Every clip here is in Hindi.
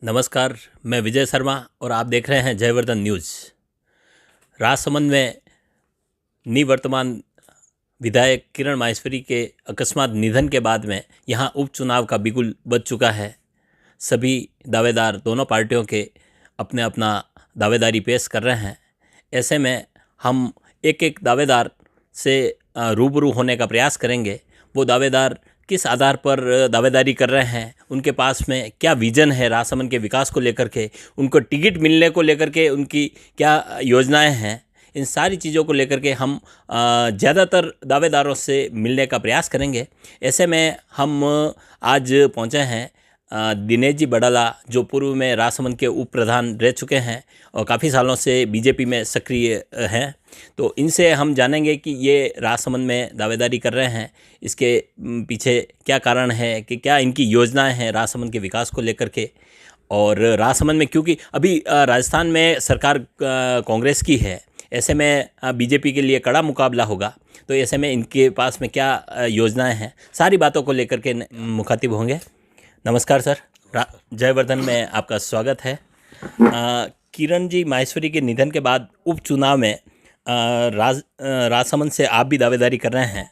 नमस्कार, मैं विजय शर्मा और आप देख रहे हैं जयवर्धन न्यूज़। राजसमंद में निवर्तमान विधायक किरण माहेश्वरी के अकस्मात निधन के बाद में यहां उपचुनाव का बिगुल बज चुका है। सभी दावेदार दोनों पार्टियों के अपने अपना दावेदारी पेश कर रहे हैं। ऐसे में हम एक एक दावेदार से रूबरू होने का प्रयास करेंगे। वो दावेदार किस आधार पर दावेदारी कर रहे हैं, उनके पास में क्या विज़न है राजसमंद के विकास को लेकर के, उनको टिकट मिलने को लेकर के उनकी क्या योजनाएं हैं, इन सारी चीज़ों को लेकर के हम ज़्यादातर दावेदारों से मिलने का प्रयास करेंगे। ऐसे में हम आज पहुंचे हैं दिनेश जी बड़ाला, जो पूर्व में राजसमंद के उप प्रधान रह चुके हैं और काफ़ी सालों से बीजेपी में सक्रिय हैं। तो इनसे हम जानेंगे कि ये राजसमंद में दावेदारी कर रहे हैं, इसके पीछे क्या कारण है, कि क्या इनकी योजनाएं हैं राजसमंद के विकास को लेकर के। और राजसमंद में क्योंकि अभी राजस्थान में सरकार कांग्रेस की है, ऐसे में बीजेपी के लिए कड़ा मुकाबला होगा। तो ऐसे में इनके पास में क्या योजनाएं हैं, सारी बातों को लेकर के मुखातिब होंगे। नमस्कार सर, जयवर्धन में आपका स्वागत है। किरण जी माहेश्वरी के निधन के बाद उपचुनाव में राजसमंद से आप भी दावेदारी कर रहे हैं,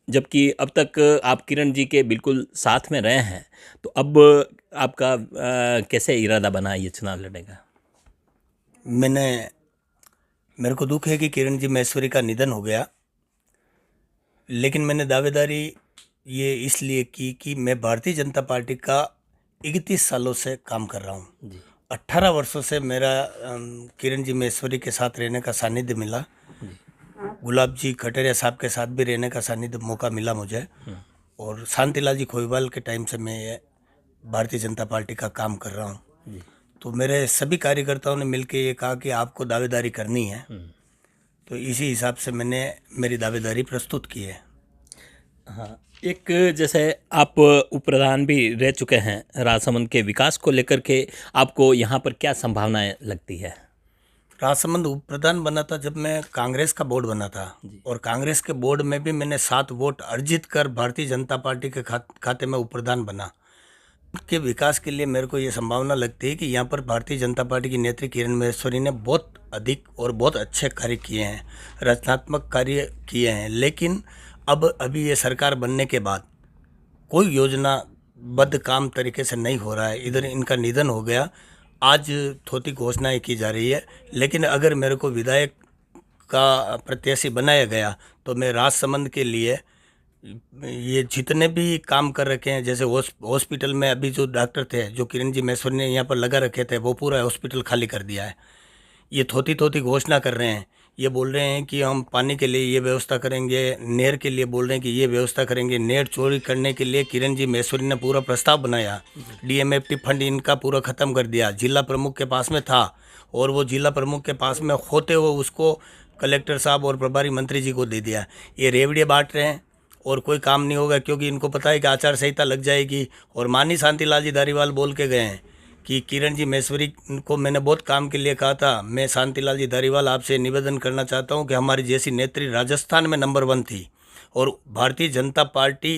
जबकि अब तक आप किरण जी के बिल्कुल साथ में रहे हैं। तो अब आपका कैसे इरादा बना ये चुनाव लड़ने का? मेरे को दुख है कि किरण जी माहेश्वरी का निधन हो गया, लेकिन मैंने दावेदारी ये इसलिए की कि मैं भारतीय जनता पार्टी का 31 सालों से काम कर रहा हूँ। 18 वर्षों से मेरा किरण जी माहेश्वरी के साथ रहने का सानिध्य मिला। गुलाब जी खटेरिया साहब के साथ भी रहने का सानिध्य मौका मिला मुझे। और शांतिलाल जी खोईवाल के टाइम से मैं भारतीय जनता पार्टी का काम कर रहा हूँ। तो मेरे सभी कार्यकर्ताओं ने मिलकर ये कहा कि आपको दावेदारी करनी है, तो इसी हिसाब से मैंने मेरी दावेदारी प्रस्तुत की है। हाँ, एक जैसे आप उप प्रधान भी रह चुके हैं, राजसमंद के विकास को लेकर के आपको यहाँ पर क्या संभावनाएं लगती है? राजसमंद उप प्रधान बना था जब मैं कांग्रेस का बोर्ड बना था, और कांग्रेस के बोर्ड में भी मैंने 7 वोट अर्जित कर भारतीय जनता पार्टी के खाते में उप प्रधान बना। के विकास के लिए मेरे को ये संभावना लगती है कि यहाँ पर भारतीय जनता पार्टी की नेत्री किरण माहेश्वरी ने बहुत अधिक और बहुत अच्छे कार्य किए हैं, रचनात्मक कार्य किए हैं। लेकिन अभी ये सरकार बनने के बाद कोई योजनाबद्ध काम तरीके से नहीं हो रहा है। इधर इनका निधन हो गया, आज थोड़ी घोषणाएं की जा रही है, लेकिन अगर मेरे को विधायक का प्रत्याशी बनाया गया तो मैं राजसमंद के लिए ये जितने भी काम कर रखे हैं, जैसे हॉस्पिटल में अभी जो डॉक्टर थे जो किरण जी माहेश्वरी ने यहाँ पर लगा रखे थे, वो पूरा हॉस्पिटल खाली कर दिया है। ये थोड़ी थोड़ी घोषणा कर रहे हैं, ये बोल रहे हैं कि हम पानी के लिए ये व्यवस्था करेंगे, नेर के लिए बोल रहे हैं कि ये व्यवस्था करेंगे। नेर चोरी करने के लिए किरण जी माहेश्वरी ने पूरा प्रस्ताव बनाया, डीएमएफटी फंड इनका पूरा ख़त्म कर दिया। जिला प्रमुख के पास में था और वो जिला प्रमुख के पास में होते हुए उसको कलेक्टर साहब और प्रभारी मंत्री जी को दे दिया। ये रेवड़ियाँ बांट रहे हैं और कोई काम नहीं होगा, क्योंकि इनको पता है कि आचार संहिता लग जाएगी। और माननीय शांतिलाल जी धारीवाल बोल के गए हैं कि किरण जी माहेश्वरी को मैंने बहुत काम के लिए कहा था। मैं शांतिलाल जी धारीवाल आपसे निवेदन करना चाहता हूं कि हमारी जैसी नेत्री राजस्थान में नंबर 1 थी, और भारतीय जनता पार्टी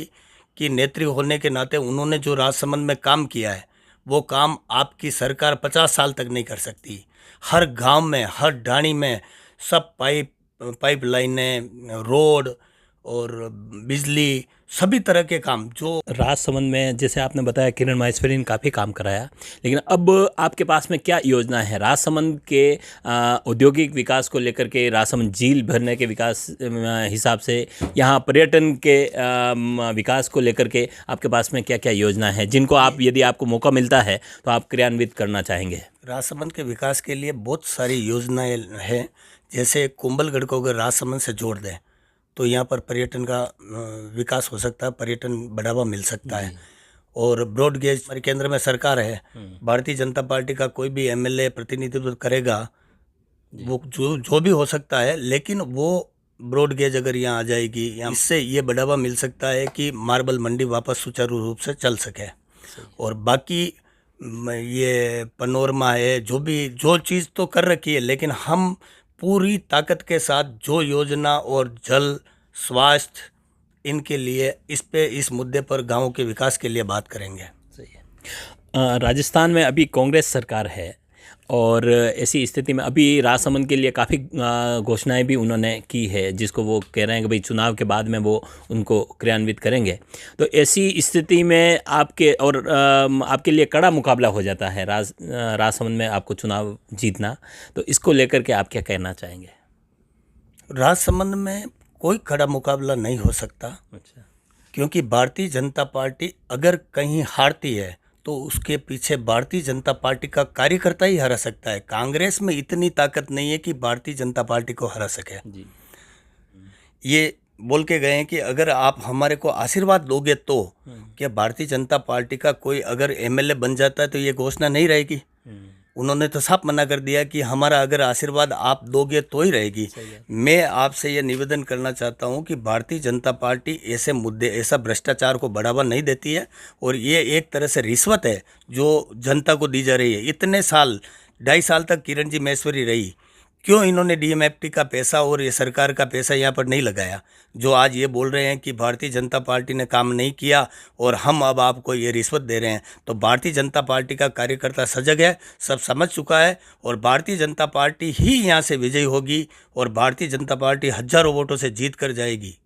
की नेत्री होने के नाते उन्होंने जो राजसमंद में काम किया है, वो काम आपकी सरकार 50 साल तक नहीं कर सकती। हर गांव में, हर ढाणी में सब पाइपलाइनें, रोड और बिजली, सभी तरह के काम जो राजसमंद में, जैसे आपने बताया किरण माहेश्वरी ने काफ़ी काम कराया, लेकिन अब आपके पास में क्या योजना है राजसमंद के औद्योगिक विकास को लेकर के, राजसमंद झील भरने के विकास हिसाब से, यहाँ पर्यटन के विकास को लेकर के आपके पास में क्या क्या योजना है जिनको आप, यदि आपको मौका मिलता है तो आप क्रियान्वित करना चाहेंगे? राजसमंद के विकास के लिए बहुत सारी योजनाएं हैं। जैसे कुंभलगढ़ को अगर राजसमंद से जोड़ दें तो यहाँ पर पर्यटन का विकास हो सकता है, पर्यटन बढ़ावा मिल सकता है। और ब्रॉड गेज हमारे केंद्र में सरकार है, भारतीय जनता पार्टी का कोई भी एमएलए प्रतिनिधित्व करेगा, वो जो भी हो सकता है, लेकिन वो ब्रॉड गेज अगर यहाँ आ जाएगी, यहाँ इससे ये बढ़ावा मिल सकता है कि मार्बल मंडी वापस सुचारू रूप से चल सके। और बाकी ये पनोरमा है, जो चीज़ तो कर रखी है, लेकिन हम पूरी ताकत के साथ जो योजना और जल, स्वास्थ्य, इनके लिए इस मुद्दे पर गाँव के विकास के लिए बात करेंगे। सही है। राजस्थान में अभी कांग्रेस सरकार है और ऐसी स्थिति में अभी राजसमंद के लिए काफ़ी घोषणाएं भी उन्होंने की है, जिसको वो कह रहे हैं कि भाई चुनाव के बाद में वो उनको क्रियान्वित करेंगे। तो ऐसी स्थिति में आपके लिए कड़ा मुकाबला हो जाता है राजसमंद में आपको चुनाव जीतना। तो इसको लेकर के आप क्या कहना चाहेंगे? राजसमंद में कोई खड़ा मुकाबला नहीं हो सकता, अच्छा। क्योंकि भारतीय जनता पार्टी अगर कहीं हारती है तो उसके पीछे भारतीय जनता पार्टी का कार्यकर्ता ही हरा सकता है। कांग्रेस में इतनी ताकत नहीं है कि भारतीय जनता पार्टी को हरा सके। जी। ये बोल के गए हैं कि अगर आप हमारे को आशीर्वाद दोगे तो क्या भारतीय जनता पार्टी का कोई अगर एमएलए बन जाता है तो ये घोषणा नहीं रहेगी। उन्होंने तो साफ मना कर दिया कि हमारा अगर आशीर्वाद आप दोगे तो ही रहेगी। मैं आपसे ये निवेदन करना चाहता हूँ कि भारतीय जनता पार्टी ऐसे मुद्दे, ऐसा भ्रष्टाचार को बढ़ावा नहीं देती है, और ये एक तरह से रिश्वत है जो जनता को दी जा रही है। इतने साल, 2.5 साल तक किरण जी माहेश्वरी रही, क्यों इन्होंने डीएमएफटी का पैसा और ये सरकार का पैसा यहाँ पर नहीं लगाया? जो आज ये बोल रहे हैं कि भारतीय जनता पार्टी ने काम नहीं किया और हम अब आपको ये रिश्वत दे रहे हैं, तो भारतीय जनता पार्टी का कार्यकर्ता सजग है, सब समझ चुका है, और भारतीय जनता पार्टी ही यहाँ से विजयी होगी और भारतीय जनता पार्टी हजारों वोटों से जीत कर जाएगी।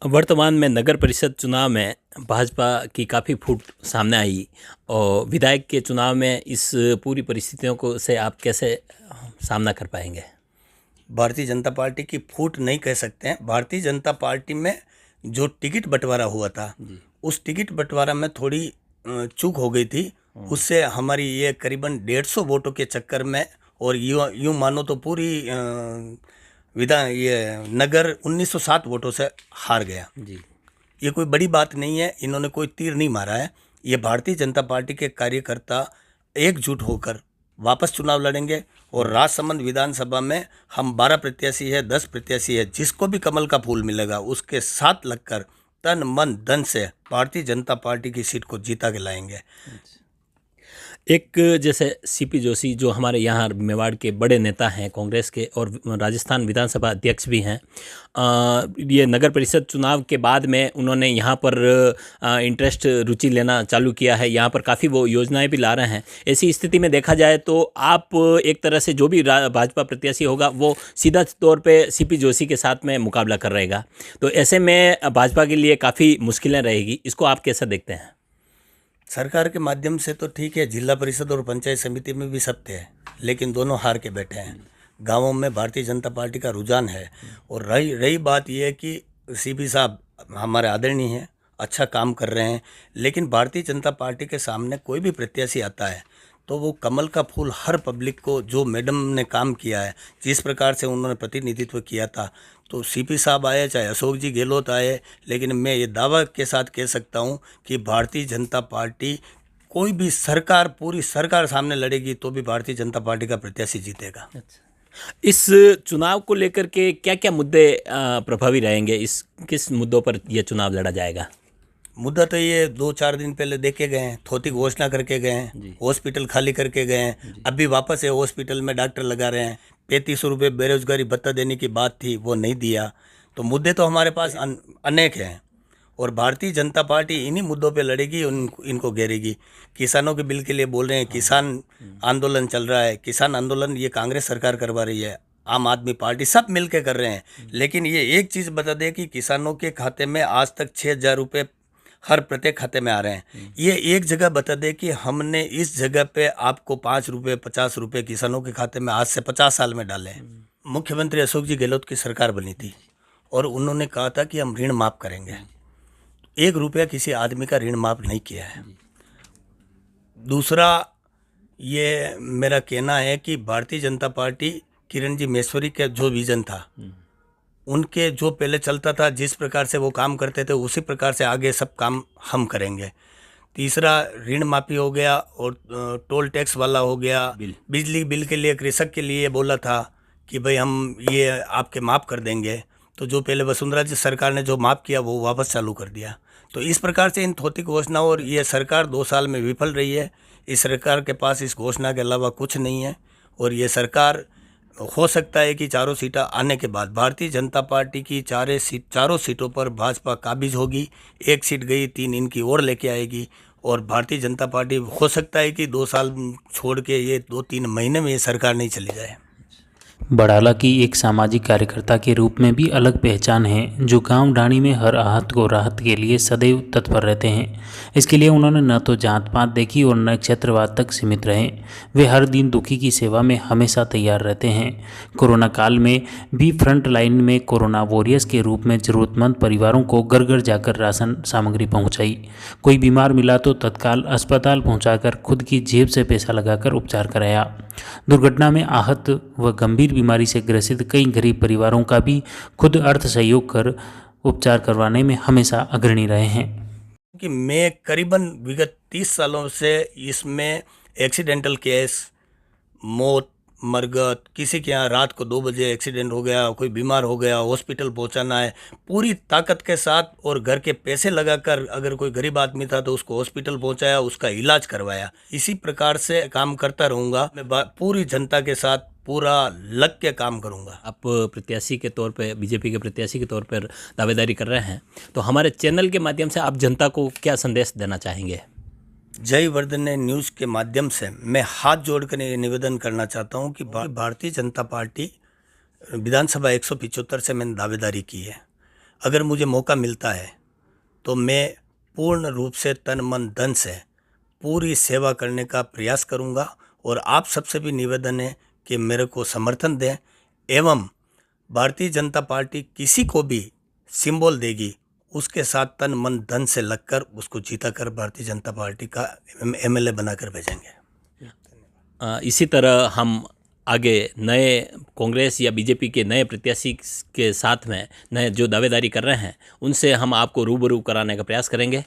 वर्तमान में नगर परिषद चुनाव में भाजपा की काफ़ी फूट सामने आई और विधायक के चुनाव में इस पूरी परिस्थितियों को से आप कैसे सामना कर पाएंगे? भारतीय जनता पार्टी की फूट नहीं कह सकते हैं। भारतीय जनता पार्टी में जो टिकट बंटवारा हुआ था, उस टिकट बंटवारा में थोड़ी चूक हो गई थी। उससे हमारी ये करीबन 150 वोटों के चक्कर में, और यूँ मानो तो पूरी ये नगर 1907 वोटों से हार गया। जी। ये कोई बड़ी बात नहीं है, इन्होंने कोई तीर नहीं मारा है। ये भारतीय जनता पार्टी के कार्यकर्ता एकजुट होकर वापस चुनाव लड़ेंगे, और राजसमंद विधानसभा में हम 12 प्रत्याशी है, 10 प्रत्याशी है, जिसको भी कमल का फूल मिलेगा उसके साथ लगकर तन मन धन से भारतीय जनता पार्टी की सीट को जीता के लाएंगे। एक जैसे सीपी जोशी जो हमारे यहाँ मेवाड़ के बड़े नेता हैं कांग्रेस के और राजस्थान विधानसभा अध्यक्ष भी हैं, ये नगर परिषद चुनाव के बाद में उन्होंने यहाँ पर रुचि लेना चालू किया है। यहाँ पर काफ़ी वो योजनाएं भी ला रहे हैं। ऐसी स्थिति में देखा जाए तो आप एक तरह से जो भी भाजपा प्रत्याशी होगा वो सीधा तौर पे सीपी जोशी के साथ में मुकाबला कर रहेगा। तो ऐसे में भाजपा के लिए काफ़ी मुश्किलें रहेगी। इसको आप कैसा देखते हैं? सरकार के माध्यम से तो ठीक है, जिला परिषद और पंचायत समिति में भी सब थे, लेकिन दोनों हार के बैठे हैं। गांवों में भारतीय जनता पार्टी का रुझान है। और रही बात यह है कि सीपी साहब हमारे आदरणीय हैं, अच्छा काम कर रहे हैं, लेकिन भारतीय जनता पार्टी के सामने कोई भी प्रत्याशी आता है तो वो कमल का फूल हर पब्लिक को, जो मैडम ने काम किया है, जिस प्रकार से उन्होंने प्रतिनिधित्व किया था, तो सीपी साहब आए चाहे अशोक जी गहलोत आए, लेकिन मैं ये दावा के साथ कह सकता हूँ कि भारतीय जनता पार्टी कोई भी सरकार, पूरी सरकार सामने लड़ेगी तो भी भारतीय जनता पार्टी का प्रत्याशी जीतेगा। इस चुनाव को लेकर के क्या क्या मुद्दे प्रभावी रहेंगे? किस मुद्दों पर यह चुनाव लड़ा जाएगा? मुद्दा तो ये 2-4 दिन पहले देखे गए हैं, थोती घोषणा करके गए हैं, हॉस्पिटल खाली करके गए हैं, अभी वापस है हॉस्पिटल में डॉक्टर लगा रहे हैं। 3500 रुपये बेरोजगारी भत्ता देने की बात थी, वो नहीं दिया। तो मुद्दे तो हमारे पास अनेक हैं, और भारतीय जनता पार्टी इन्हीं मुद्दों पे लड़ेगी, इनको घेरेगी। किसानों के बिल के लिए बोल रहे हैं, किसान आंदोलन चल रहा है। किसान आंदोलन ये कांग्रेस सरकार करवा रही है, आम आदमी पार्टी, सब मिल के कर रहे हैं। लेकिन ये एक चीज़ बता दें कि किसानों के खाते में आज तक 6,000 रुपये हर प्रत्येक खाते में आ रहे हैं। ये एक जगह बता दे कि हमने इस जगह पे आपको 5 रुपये 50 रुपये किसानों के खाते में आज से 50 साल में डाले हैं। मुख्यमंत्री अशोक जी गहलोत की सरकार बनी थी और उन्होंने कहा था कि हम ऋण माफ़ करेंगे। 1 रुपया किसी आदमी का ऋण माफ़ नहीं किया है। दूसरा, ये मेरा कहना है कि भारतीय जनता पार्टी, किरण जी माहेश्वरी का जो विज़न था, उनके जो पहले चलता था, जिस प्रकार से वो काम करते थे, उसी प्रकार से आगे सब काम हम करेंगे। तीसरा, ऋण माफ़ी हो गया, और टोल टैक्स वाला हो गया। बिजली बिल के लिए कृषक के लिए बोला था कि भाई हम ये आपके माफ़ कर देंगे, तो जो पहले वसुंधरा जी सरकार ने जो माफ़ किया वो वापस चालू कर दिया। तो इस प्रकार से इन थोती घोषणाओं, और ये सरकार 2 साल में विफल रही है। इस सरकार के पास इस घोषणा के अलावा कुछ नहीं है, और ये सरकार हो सकता है कि 4 सीटें आने के बाद भारतीय जनता पार्टी की 4 सीटों पर भाजपा काबिज होगी। 1 सीट गई, 3 इनकी और लेके आएगी, और भारतीय जनता पार्टी हो सकता है कि 2 साल छोड़ के ये 2-3 महीने में ये सरकार नहीं चली जाए। बड़ाला की एक सामाजिक कार्यकर्ता के रूप में भी अलग पहचान है, जो गांव ढाणी में हर आहत को राहत के लिए सदैव तत्पर रहते हैं। इसके लिए उन्होंने न तो जात पात देखी और न क्षेत्रवाद तक सीमित रहे। वे हर दिन दुखी की सेवा में हमेशा तैयार रहते हैं। कोरोना काल में भी फ्रंट लाइन में कोरोना वॉरियर्स के रूप में जरूरतमंद परिवारों को घर घर जाकर राशन सामग्री पहुँचाई। कोई बीमार मिला तो तत्काल अस्पताल पहुँचाकर खुद की जेब से पैसा लगाकर उपचार कराया। दुर्घटना में आहत व गंभीर बीमारी से ग्रसित कई गरीब परिवारों का भी खुद अर्थ सहयोग कर उपचार करवाने में हमेशा अग्रणी रहे हैं। कि मैं करीबन विगत 30 सालों से इसमें एक्सीडेंटल केस, मौत, मरगत, किसी के यहाँ रात को 2 बजे एक्सीडेंट हो गया, कोई बीमार हो गया, हॉस्पिटल पहुंचाना है, पूरी ताकत के साथ और घर के पैसे लगाकर, अगर कोई गरीब आदमी था तो उसको हॉस्पिटल पहुंचाया, उसका इलाज करवाया। इसी प्रकार से काम करता रहूँगा। मैं पूरी जनता के साथ पूरा लग के काम करूँगा। आप प्रत्याशी के तौर पे, बीजेपी के प्रत्याशी के तौर पर दावेदारी कर रहे हैं, तो हमारे चैनल के माध्यम से आप जनता को क्या संदेश देना चाहेंगे? जयवर्धन न्यूज़ के माध्यम से मैं हाथ जोड़कर ये निवेदन करना चाहता हूँ कि भारतीय जनता पार्टी विधानसभा 175 से मैंने दावेदारी की है। अगर मुझे मौका मिलता है तो मैं पूर्ण रूप से तन मन धन से पूरी सेवा करने का प्रयास करूँगा। और आप सबसे भी निवेदन है कि मेरे को समर्थन दें, एवं भारतीय जनता पार्टी किसी को भी सिंबल देगी उसके साथ तन मन धन से लगकर उसको जीता कर भारतीय जनता पार्टी का एमएलए बनाकर भेजेंगे। इसी तरह हम आगे नए कांग्रेस या बीजेपी के नए प्रत्याशी के साथ में नए जो दावेदारी कर रहे हैं उनसे हम आपको रूबरू कराने का प्रयास करेंगे।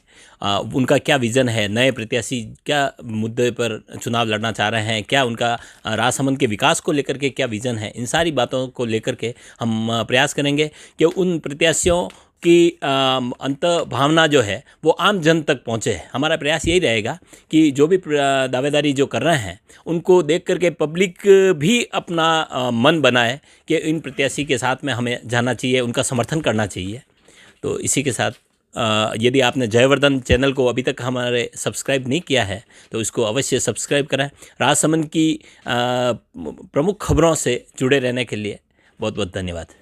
उनका क्या विज़न है, नए प्रत्याशी क्या मुद्दे पर चुनाव लड़ना चाह रहे हैं, क्या उनका राजसमंद के विकास को लेकर के क्या विज़न है, इन सारी बातों को लेकर के हम प्रयास करेंगे कि उन प्रत्याशियों की अंत भावना जो है वो आम जन तक पहुँचे। हमारा प्रयास यही रहेगा कि जो भी दावेदारी जो कर रहे हैं उनको देख करके पब्लिक भी अपना मन बनाए कि इन प्रत्याशी के साथ में हमें जाना चाहिए, उनका समर्थन करना चाहिए। तो इसी के साथ यदि आपने जयवर्धन चैनल को अभी तक हमारे सब्सक्राइब नहीं किया है तो इसको अवश्य सब्सक्राइब करें। राजसमंद की प्रमुख खबरों से जुड़े रहने के लिए बहुत बहुत धन्यवाद।